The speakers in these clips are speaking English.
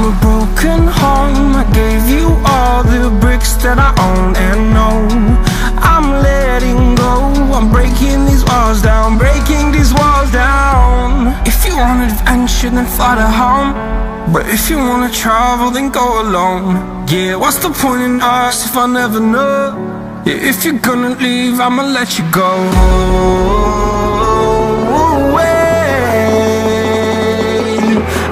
a broken home. I gave you all the bricks that I own and know. I'm letting go, I'm breaking these walls down, breaking these walls down. If you want adventure, then fly to home. But if you wanna travel, then go alone. Yeah, what's the point in us if I never know? Yeah, if you're gonna leave, I'ma let you go.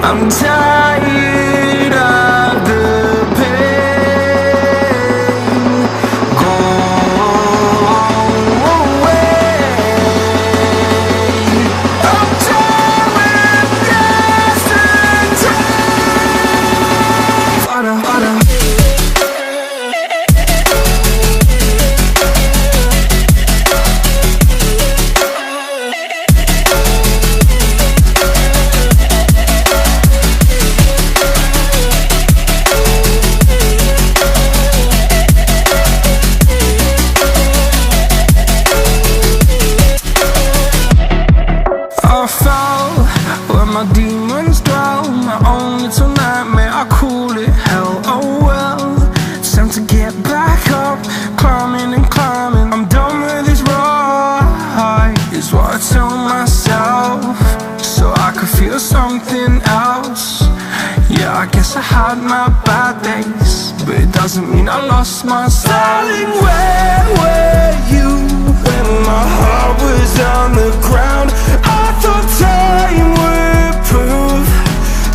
I'm tired of the pain. Go away. I'm done with yesterday. Fada, fada. I fell where my demons dwell, my own little nightmare, I call it hell. Oh well, it's time to get back up, climbing and climbing. I'm done with this ride, is what I tell myself, so I could feel something else. Yeah, I guess I had my bad days, but it doesn't mean I lost my style. Darling, where were you when my heart was on the ground? I thought time would prove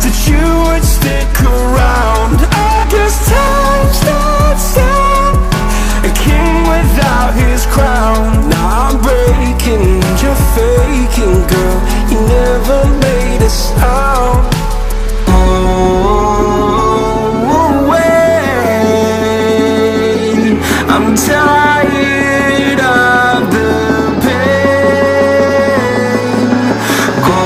that you would stick around. I guess time stood still, a king without his crown. Now I'm breaking and you're faking, girl. You never made a sound. Oh, wait, I'm tired of the pain. Go